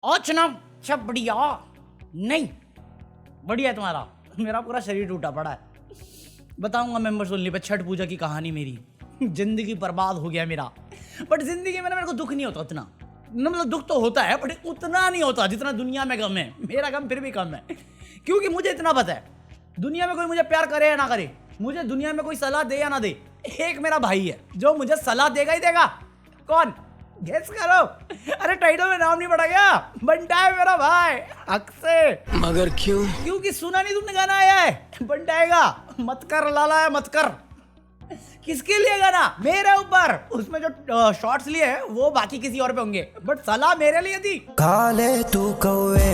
अच्छा अच्छा बढ़िया नहीं बढ़िया तुम्हारा, मेरा पूरा शरीर टूटा पड़ा है। बताऊंगा मेंबर्स ओनली पे छठ पूजा की कहानी मेरी। जिंदगी बर्बाद हो गया मेरा, बट जिंदगी में ना मेरे को दुख नहीं होता उतना, मतलब दुख तो होता है बट उतना नहीं होता जितना दुनिया में गम है। मेरा गम फिर भी कम है, क्योंकि मुझे इतना पता है दुनिया में कोई मुझे प्यार करे या ना करे, मुझे दुनिया में कोई सलाह दे या ना दे, एक मेरा भाई है जो मुझे सलाह देगा ही देगा। कौन? गेस करो। अरे टाइटल में नाम नहीं पड़ा क्या? बंटा है मेरा भाई, हक से। मगर क्यों? क्योंकि सुना नहीं तुमने गाना आया है बंटाएगा मत कर लाला है मत कर। किसके लिए गाना? मेरे ऊपर। उसमें जो शॉट्स लिए हैं वो बाकी किसी और पे होंगे, बट सलाह मेरे लिए थी। काले तू कौवे।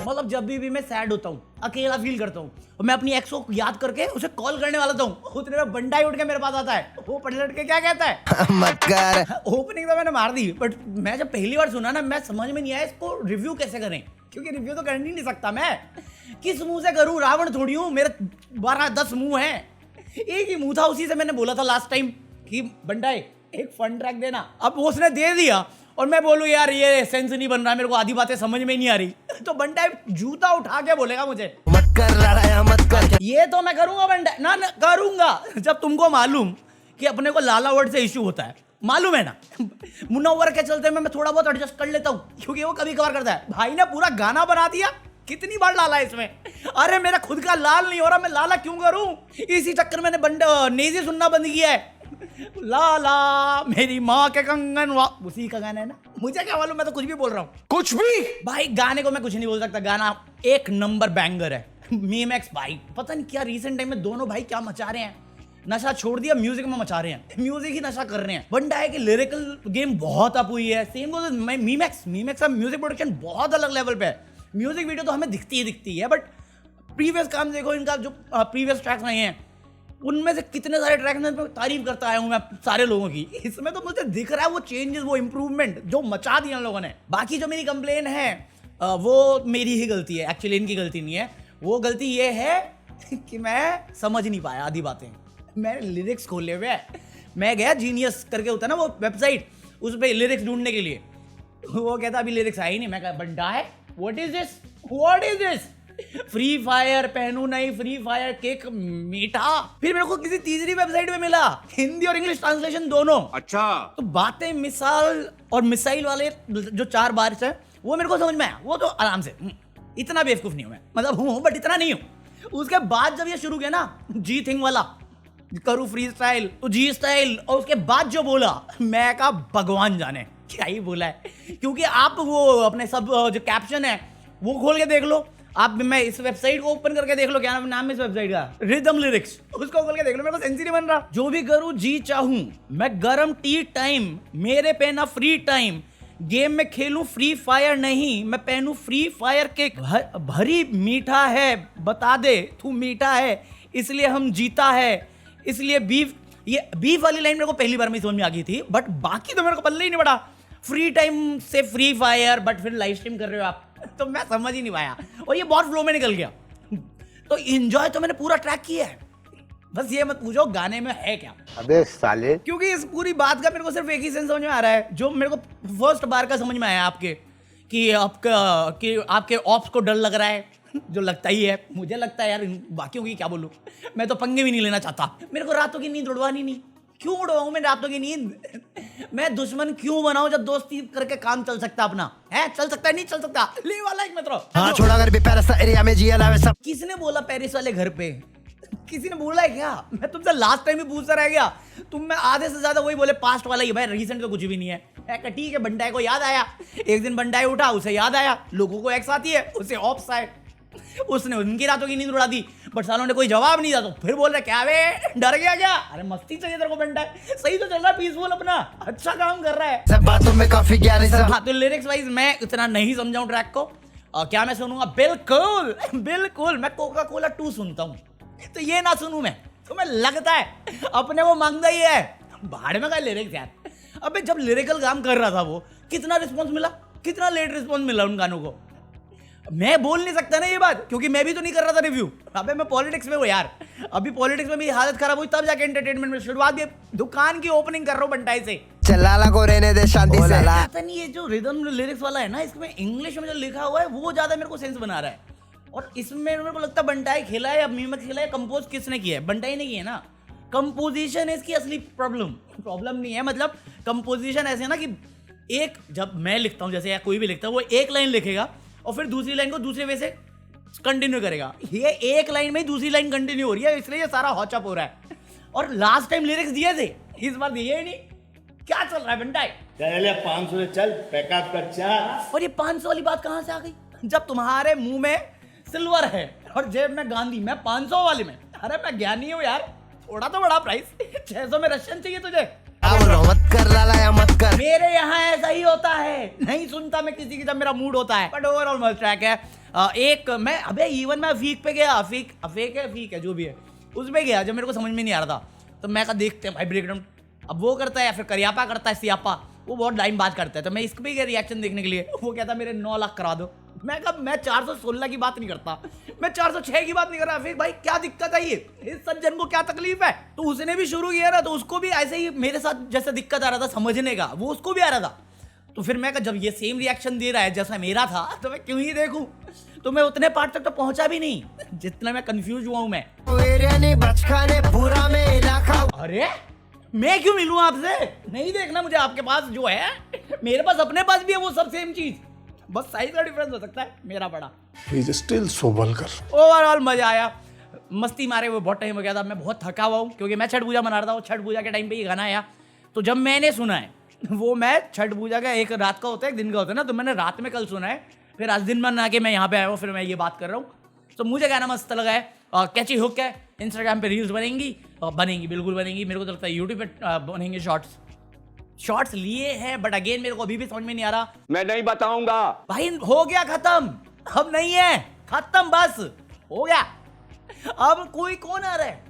मतलब जब भी मैं सैड होता हूँ, अकेला फील करता हूँ, और मैं अपनी एक्स को याद करके उसे कॉल करने वाला था, उतने में बंटा ही उठ के मेरे पास आता है। वो पलट के क्या कहता है मत कर। ओपनिंग तो मैंने मार दी, बट मैं जब पहली बार सुना ना, मैं समझ में नहीं आया इसको रिव्यू कैसे करें, क्योंकि रिव्यू तो कर ही नहीं सकता मैं। किस मुंह से करूं? रावण थोड़ी हूं, मेरे 12-10 मुंह हैं। एक ही मुंह था, उसी से मैंने बोला था लास्ट टाइम कि बंटाए एक फन ट्रैक देना। अब वो उसने दे दिया और मैं बोलूं यार ये सेंस नहीं बन रहा, मेरे को आधी बातें समझ में नहीं आ रही, तो बंटाए जूता उठा के बोलेगा मुझे मत कर लड़ाया मत कर। ये तो मैं करूंगा बंटाए ना करूंगा। जब तुमको मालूम कि अपने को लाला वर्ड से इश्यू होता है, मालूम है ना, मुनव्वर के चलते मैं थोड़ा बहुत एडजस्ट कर लेता हूँ, क्योंकि वो कभी कभार करता है। भाई ने पूरा गाना बना दिया, कितनी बार लाला इसमें। अरे मेरा खुद का लाल नहीं हो रहा, मैं लाला क्यों करूं? इसी चक्कर में मैंने नेजी सुनना बंद किया है। लाला मेरी माँ के कंगन उसी का गाना है ना, मुझे क्या मालूम, मैं तो कुछ भी बोल रहा हूँ। कुछ भी भाई गाने को मैं कुछ नहीं बोल सकता, गाना एक नंबर बैंगर है। मीमैक्स भाई पता नहीं क्या रिसेंट टाइम में दोनों भाई क्या मचा रहे हैं, नशा छोड़ दिया, म्यूजिक में मचा रहे हैं, म्यूजिक ही नशा कर रहे हैं। बंडा है कि लिरिकल गेम बहुत अप हुई है। सेम मीमैक्स का म्यूजिक प्रोडक्शन बहुत अलग लेवल पे है। म्यूजिक वीडियो तो हमें दिखती है, बट प्रीवियस काम देखो इनका, जो प्रीवियस ट्रैक्स नहीं हैं उनमें से कितने सारे ट्रैक्स में तारीफ करता आया हूं मैं सारे लोगों की। इसमें तो मुझे दिख रहा है वो चेंजेस, वो इंप्रूवमेंट जो मचा दिया लोगों ने। बाकी जो मेरी कंप्लेन है वो मेरी ही गलती है, एक्चुअली इनकी गलती नहीं है। वो गलती ये है कि मैं समझ नहीं पाया आधी बातें। मैं लिरिक्स खोले हुए है, मैं गया जीनियस करके होता है ना वो वेबसाइट, उस पर लिरिक्स ढूंढने के लिए, वो कहता अभी लिरिक्स आई नहीं। मैं कहा बंडा है what is this Free Fire पहनू नहीं, फ्री फायर केक मीठा। फिर मेरे को किसी तीसरी वेबसाइट में मिला, हिंदी और इंग्लिश ट्रांसलेशन दोनों। अच्छा तो बातें मिसाल और मिसाइल वाले जो 4 बार है वो मेरे को समझ में आया, वो तो आराम से। इतना बेवकूफ नहीं हूं मैं, मतलब हूं बट इतना नहीं हूं। उसके बाद जब ये शुरू किया ना जी थिंग वाला, करूँ फ्री स्टाइल तो जी स्टाइल, और उसके बाद जो बोला मैं कहा भगवान जाने क्या ही बोला है। क्योंकि आप वो अपने सब जो कैप्शन है वो खोल के देख लो आप, मैं इस वेबसाइट को ओपन करके देख लो, क्या नाम है इस वेबसाइट का, रिदम लिरिक्स, उसको खोल के देख लो, मेरे को सेंस नहीं बन रहा। जो भी करूँ जी चाहूँ मैं गरम टी टाइम, मेरे पे ना फ्री टाइम, गेम में खेलूं फ्री फायर नहीं, मैं पहनूं फ्री फायर केक, भरी मीठा है बता दे तू मीठा है, इसलिए हम जीता है, इसलिए बीफ। ये बीफ वाली लाइन मेरे को पहली बार में समझ में आ गई थी, बट बाकी तो मेरे को पल्ले ही नहीं पड़ा। फ्री टाइम से फ्री फायर, बट फिर लाइव स्ट्रीम कर रहे हो आप, तो मैं समझ ही नहीं पाया, और ये बहुत फ्लो में निकल गया। तो एंजॉय तो मैंने पूरा ट्रैक किया है, बस ये मत पूछो गाने में है क्या। अबे साले, क्योंकि इस पूरी बात का मेरे को सिर्फ एक ही सेंस समझ में आ रहा है, जो मेरे को फर्स्ट बार का समझ में आया आपके, कि आपके ऑप्स को डर लग रहा है, जो लगता ही है, मुझे लगता है यार, बाकियों की क्या बोलूं, मैं तो पंगे भी नहीं लेना चाहता। मेरे को रातों की नींद उड़वानी नहीं, क्यों उड़वाऊं मैं रातों की नींद? मैं दुश्मन क्यों बनाऊं जब दोस्ती करके काम चल सकता अपना है? चल सकता है नहीं चल सकता? ले वाला एक मित्रों, हाँ छोड़ा कर भी पेरिस एरिया में जिया लावे सब। किसने बोला पेरिस वाले घर पे? किसी ने बोला है क्या? मैं तुमसे लास्ट टाइम भी पूछता रह गया, तुम में आधे से ज्यादा वही बोले पास्ट वाला ही। भाई रिसेंट तो कुछ भी नहीं है। ठीक है बंडाई को याद आया, एक दिन बंडाई उठा, उसे याद आया, लोगों को एक्स आती है, उसे ऑप्स आए, उसने उनकी रातों की नींद उड़ा दी, बट सालों ने कोई जवाब नहीं दिया, तो फिर बोल रहे क्या वे डर गया क्या? अरे मस्ती चाहिए तेरे को बंडाई, सही तो चल रहा है, पीसफुल अपना अच्छा काम कर रहा है, सब बातों में काफी ज्ञानी सब। हाँ तो लिरिक्स वाइज मैं इतना नहीं समझाऊं ट्रैक को, क्या मैं सुनूंगा? बिल्कुल बिल्कुल, मैं कोका कोला 2 सुनता हूँ, तो ये ना सुनूं मैं? तुम्हें लगता है अपने को मांगता ही है? भाड़ में का लिरिक्स यार। अबे जब लिरिकल काम कर रहा था वो, कितना रिस्पॉन्स मिला, कितना लेट रिस्पॉन्स मिला उन गानों को। मैं बोल नहीं सकता ना ये बात, क्योंकि मैं भी तो नहीं कर रहा था रिव्यू। अबे मैं पॉलिटिक्स में हूँ यार, अभी पॉलिटिक्स में मेरी हालत खराब हुई तब जाके एंटरटेनमेंट में शुरुआत भी, दुकान की ओपनिंग कर रहा हूँ बंटाई से, चलाला को रहने दे शांति से पता नहीं ये जो रिदम लिरिक्स वाला है ना, इसमें इंग्लिश में जो लिखा हुआ है वो ज्यादा मेरे को सेंस बना रहा है। और इसमें मेरे को लगता है बंटाई खेला है या मीमक खेला है, कंपोज किसने किया है? बंटाई ने किया है ना। कंपोजिशन है इसकी असली प्रॉब्लम नहीं है। मतलब कंपोजिशन ऐसे है ना कि एक जब मैं लिखता हूँ जैसे या कोई भी लिखता है, वो एक लाइन लिखेगा और फिर दूसरी लाइन को दूसरे वे से कंटिन्यू करेगा। ये एक लाइन में ही दूसरी लाइन कंटिन्यू हो रही है, इसलिए ये सारा हॉचअप हो रहा है। और लास्ट टाइम लिरिक्स दिए थे, इस बार दिए ही नहीं। क्या चल रहा है बंटाई? चल 500 से चल पैकअप कर चार। और ये 500 वाली बात कहां से आ गई जब तुम्हारे मुंह में सिल्वर है और जेब में गांधी? मैं 500 वाले में, अरे मैं ज्ञानी हूँ यार, थोड़ा तो बड़ा प्राइस। 600 में रशियन चाहिए तुझे? मत कर लाला या मत कर। मेरे यहाँ ऐसा ही होता है, नहीं सुनता मैं किसी की जब मेरा मूड होता है। बट ओवरऑल मस्त ट्रैक है। एक मैं अबे इवन मैं अफीक पे गया, अफीक है जो भी है, उसमें गया जब मेरे को समझ में नहीं आ रहा था। तो मैं कहा देखते हैं भाई ब्रेकडाउन, अब वो करता है या फिर करियापा करता है, सियापा, वो बहुत टाइम बात करता है। तो मैं इसको भी गया रिएक्शन देखने के लिए, वो कहता मेरे 9 लाख करा दो। मैं कहा मैं 416 की बात नहीं करता, मैं 406 की बात नहीं कर रहा। फिर भाई क्या दिक्कत है, ये इस सज्जन को क्या तकलीफ है? तो उसने भी शुरू किया ना, तो उसको भी ऐसे ही मेरे साथ जैसे दिक्कत आ रहा था समझने का, वो उसको भी आ रहा था। तो फिर मैं कहा जब ये सेम रिएक्शन दे रहा है जैसा मेरा था, तो मैं क्यों ही देखूं? तो मैं उतने पार्ट तक तो पहुंचा भी नहीं जितना मैं कंफ्यूज हुआ हूं मैं। अरे मैं क्यों मिलूं आपसे? नहीं देखना मुझे आपके पास जो है, मेरे पास अपने पास भी है वो सब सेम चीज, बस साइज का डिफरेंस हो सकता है मेरा बड़ा। Still so vulgar. ओवरऑल मजा आया, मस्ती मारे हुए बहुत टाइम हो गया था। मैं बहुत थका हुआ हूँ क्योंकि मैं छठ पूजा मना रहा था, छठ पूजा के टाइम पे ये गाना आया। तो जब मैंने सुना है वो, मैं छठ पूजा का एक रात का होता है एक दिन का होता है ना, तो मैंने रात में कल सुना है, फिर आज दिन मन आके मैं यहाँ पे आया हूँ, फिर मैं ये बात कर रहा हूँ। तो मुझे गाना मस्त लगा है, कैची हुक है। इंस्टाग्राम पे रील्स बनेंगी बिल्कुल बनेंगी। मेरे को तो लगता है यूट्यूब पे बनेंगे शॉर्ट्स लिए हैं, बट अगेन मेरे को अभी भी समझ में नहीं आ रहा। मैं नहीं बताऊंगा भाई, हो गया खत्म, अब नहीं है, खत्म बस हो गया। अब कोई कौन आ रहा है,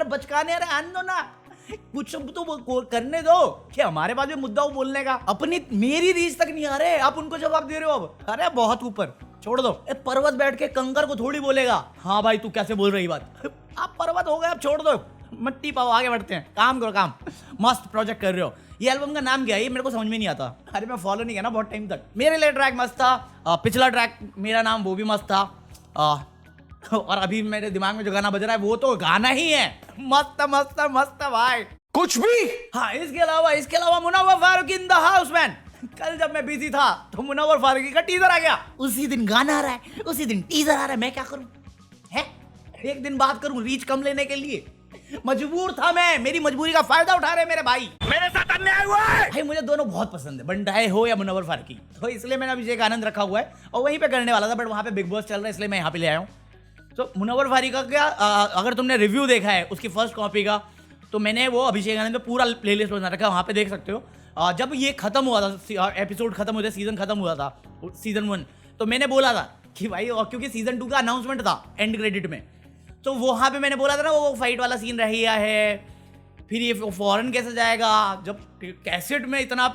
बचकाने आ रहा है? आन दो ना, कुछ तो करने दो कि हमारे पास भी मुद्दा हो बोलने का। अपनी मेरी रीच तक नहीं आ रहे, आप उनको जवाब दे रहे हो अब। अरे बहुत ऊपर छोड़ दो। पर्वत बैठ के कंकर को थोड़ी बोलेगा हाँ भाई तू कैसे बोल रही बात। आप पर्वत हो गए, अब छोड़ दो, मट्टी पाओ, आगे बढ़ते हैं, काम करो काम। मस्त प्रोजेक्ट कर रहे हो। ये एल्बम का नाम क्या है ये मेरे को समझ में नहीं आता। अरे मैं फॉलो नहीं किया ना बहुत टाइम तक। मेरे लिए ट्रैक मस्त था, पिछला ट्रैक मेरा नाम वो भी मस्त था, और अभी मेरे दिमाग में जो गाना बज रहा है वो तो गाना ही है। मस्त भाई कुछ भी। हाँ, इसके अलावा Munawar Faruqui in the house man. कल जब मैं बिजी था तो मुनव्वर फारूकी का टीजर आ गया, उसी दिन गाना आ रहा है, उसी दिन टीजर आ रहा है। मैं क्या करूं है, एक दिन बात करूं रीच कम लेने के लिए, मजबूर था मैं, मेरी मजबूरी का फायदा उठा रहे मेरे भाई, मेरे साथ अन्याय हुआ है। भाई मुझे दोनों बहुत पसंद है, बंटाई हो या मुनव्वर फारूकी, तो इसलिए मैंने अभिषेक आनंद रखा हुआ है और वहीं पे करने वाला था, बट वहां पे बिग बॉस चल रहा है इसलिए मैं यहाँ पे ले आया हूँ। तो मुनव्वर फारूकी का क्या, अगर तुमने रिव्यू देखा है उसकी फर्स्ट कॉपी का, तो मैंने वो अभिषेक आनंद में पूरा प्लेलिस्ट बना रखा है, वहाँ पे देख सकते हो। जब ये खत्म हुआ था, एपिसोड खत्म हुआ था, सीजन खत्म हुआ था, सीजन 1, तो मैंने बोला था कि भाई, क्योंकि सीजन 2 का अनाउंसमेंट था एंड क्रेडिट में, तो वहाँ पे मैंने बोला था ना वो फाइट वाला सीन रह गया है, फिर ये फॉरेन कैसे जाएगा, जब कैसेट में इतना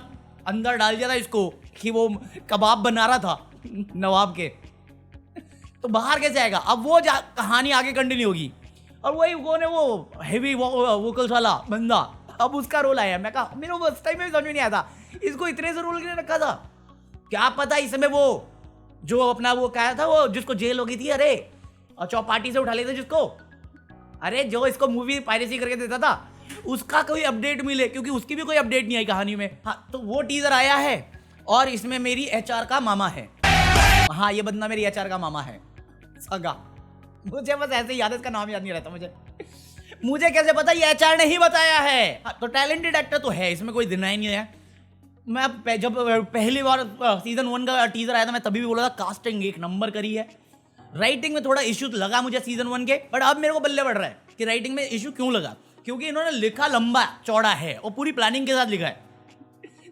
अंदर डाल दिया था इसको कि वो कबाब बना रहा था नवाब के, तो बाहर कैसे आएगा। अब वो कहानी आगे कंटिन्यू होगी, और वही वो ने वो हेवी वोकल्स वाला बंदा, अब उसका रोल आया। मैं कहा मेरे को उस टाइम में समझ में नहीं आया था इसको इतने से रोल के रखा था, क्या पता इसमें वो जो अपना वो कहा था, वो जिसको जेल हो गई थी, अरे चौपाटी से उठा लेते जिसको, अरे जो इसको मूवी पायरेसी करके देता था, उसका कोई अपडेट मिले, क्योंकि उसकी भी कोई अपडेट नहीं आई कहानी में। हाँ, तो वो टीजर आया है और इसमें मेरी एचआर का मामा है। हाँ, ये बंदा मेरी एचआर का मामा है, सगा। मुझे बस ऐसे ही याद है, इसका नाम याद नहीं रहता मुझे कैसे पता, ये एचआर ने ही बताया है। हाँ, तो टैलेंटेड एक्टर तो है, इसमें कोई डिनाई नहीं है। मैं जब पहली बार सीजन 1 का टीजर आया था, मैं तभी भी बोला था कास्टिंग एक नंबर करी है। राइटिंग में थोड़ा इश्यू लगा मुझे सीजन 1 के, बट अब मेरे को बल्ले बढ़ रहा है कि राइटिंग में इश्यू क्यों लगा, क्योंकि इन्होंने लिखा लंबा चौड़ा है और पूरी प्लानिंग के साथ लिखा है,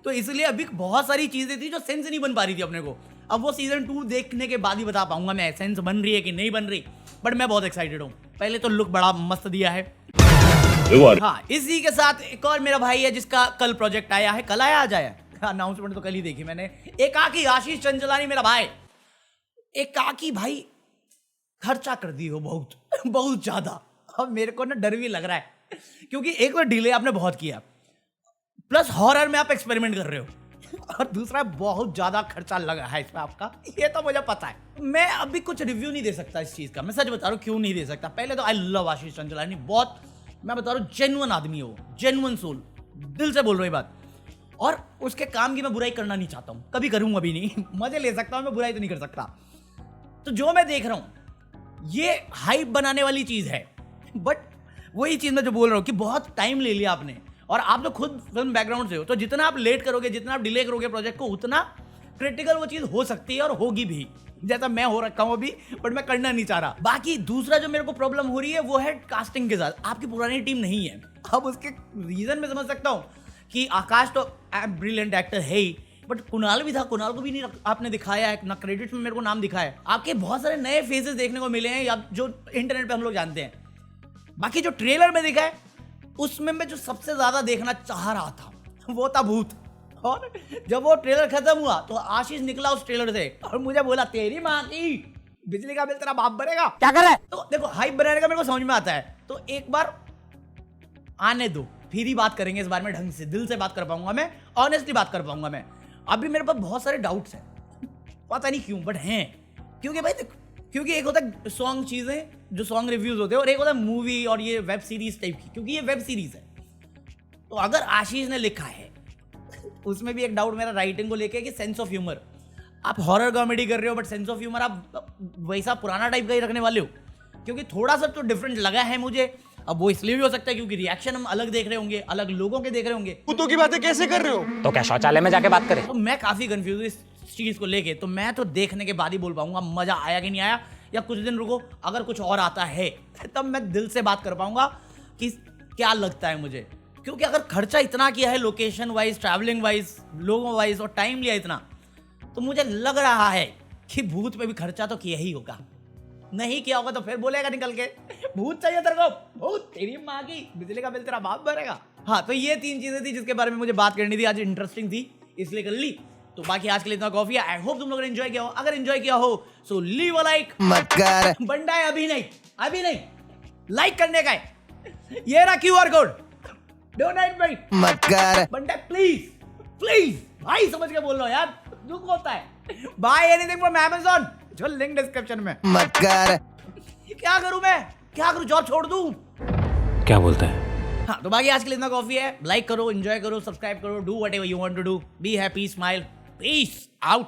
तो इसलिए अभी बहुत सारी चीजें थी जो सेंस नहीं बन पा रही थी अपने को। अब वो सीजन 2 देखने के बाद ही बता पाऊंगा मैं सेंस बन रही है कि नहीं बन रही, बट मैं बहुत एक्साइटेड हूँ। पहले तो लुक बड़ा मस्त दिया है। हाँ, इसी के साथ एक और मेरा भाई है जिसका कल प्रोजेक्ट आया है, कल आया, आज आया, अनाउंसमेंट तो कल ही देखी मैंने। एकाकी आशीष चंचलानी मेरा भाई, एकाकी भाई खर्चा कर दी हो बहुत ज्यादा। अब मेरे को ना डर भी लग रहा है, क्योंकि एक तो डिले आपने बहुत किया, प्लस हॉरर में आप एक्सपेरिमेंट कर रहे हो और दूसरा बहुत ज्यादा खर्चा लगा है इसमें आपका, ये तो मुझे पता है। मैं अभी कुछ रिव्यू नहीं दे सकता इस चीज का, मैं सच बता रहा हूँ क्यों नहीं दे सकता। पहले तो आई लव आशीष चंचलानी, बहुत मैं बता रहा हूँ जेन्युइन आदमी है वो, जेन्युइन सोल, दिल से बोल रहा हूँ ये बात। और उसके काम की मैं बुराई करना नहीं चाहता हूँ, कभी करूँगा भी नहीं मजे ले सकता हूँ मैं, बुराई तो नहीं कर सकता। तो जो मैं देख रहा हूँ ये हाइप बनाने वाली चीज है, बट वही चीज मैं जो बोल रहा हूँ कि बहुत टाइम ले लिया आपने, और आप तो खुद फिल्म बैकग्राउंड से हो, तो जितना आप लेट करोगे, जितना आप डिले करोगे प्रोजेक्ट को, उतना क्रिटिकल वो चीज हो सकती है और होगी भी, जैसा मैं हो रखा हूं अभी, बट मैं करना नहीं चाह रहा। बाकी दूसरा जो मेरे को प्रॉब्लम हो रही है वो है कास्टिंग के साथ। आपकी पुरानी टीम नहीं है। अब उसके रीजन में समझ सकता हूं कि आकाश तो ब्रिलियंट एक्टर है ही, बट कुणाल भी था, कुणाल को भी नहीं आपने दिखाया है ना, क्रेडिट्स में मेरे को नाम दिखाया है। आपके बहुत सारे नए फेसेस देखने को मिले हैं या जो इंटरनेट पे हम लोग जानते हैं। बाकी जो ट्रेलर में दिखा है उसमें मैं जो सबसे ज्यादा देखना चाह रहा था वो था भूत। और जब वो ट्रेलर खत्म हुआ तो आशीष निकला उस ट्रेलर से और मुझे बोला तेरी माँ की बिजली का बिल तेरा बाप भरेगा, क्या कर रहा है। तो देखो हाइप बनाने का मेरे को समझ में आता है, तो एक बार आने दो, फिर ही बात करेंगे इस बारे में, ढंग से दिल से बात कर पाऊंगा मैं, ऑनेस्टली बात कर पाऊंगा मैं। अभी मेरे पास बहुत सारे डाउट्स हैं, पता नहीं क्यों, बट हैं। क्योंकि भाई क्योंकि एक होता है सॉन्ग चीजें जो सॉन्ग रिव्यूज होते हैं, और एक होता है मूवी और ये वेब सीरीज टाइप की, क्योंकि ये वेब सीरीज है। तो अगर आशीष ने लिखा है उसमें भी एक डाउट मेरा राइटिंग को लेके कि सेंस ऑफ ह्यूमर, आप हॉरर कॉमेडी कर रहे हो बट सेंस ऑफ ह्यूमर आप वैसा पुराना टाइप का ही रखने वाले हो, क्योंकि थोड़ा सा तो डिफरेंट लगा है मुझे। अब वो इसलिए भी हो सकता है क्योंकि रिएक्शन हम अलग देख रहे होंगे, अलग लोगों के देख रहे होंगे। कुत्तों की बातें कैसे कर रहे हो? तो क्या शौचालय में जाके बात करें? तो मैं काफी कंफ्यूज इस चीज को लेके, तो मैं तो देखने के बाद ही बोल पाऊंगा मजा आया कि नहीं आया, या कुछ दिन रुको अगर कुछ और आता है तब मैं दिल से बात कर पाऊंगा कि क्या लगता है मुझे। क्योंकि अगर खर्चा इतना किया है लोकेशन वाइज, ट्रैवलिंग वाइज, लोगों वाइज, और टाइम लिया इतना, तो मुझे लग रहा है कि भूत पे भी खर्चा तो किया ही होगा। नहीं किया होगा तो फिर बोलेगा निकल के भूत चाहिए तेरे को, भूत तेरी माँ की बिजली का बिल तेरा बाप भरेगा। हाँ, तो ये 3 चीजें थी जिसके बारे में मुझे बात करनी थी, आज इंटरेस्टिंग थी इसलिए कर ली। तो बाकी आज के लिए इतना कॉफी, आई होप तुम लोगों ने एंजॉय किया हो। अगर एंजॉय किया हो सो लीव अ लाइक मत कर बंदा है, अभी नहीं लाइक करने का है, ये रहा QR कोड, डोनेट भाई मत कर बंदा, प्लीज भाई समझ के बोल रहा हूं यार, दुख होता है। बाय एनीथिंग फ्रॉम Amazon, जो लिंक डिस्क्रिप्शन में। मत कर क्या करूं, जॉब छोड़ दूं? क्या बोलता है? हाँ, तो बाकी आज के लिए इतना कॉफी है। लाइक करो, एंजॉय करो, सब्सक्राइब करो, do whatever you want to do, be happy, smile, peace out.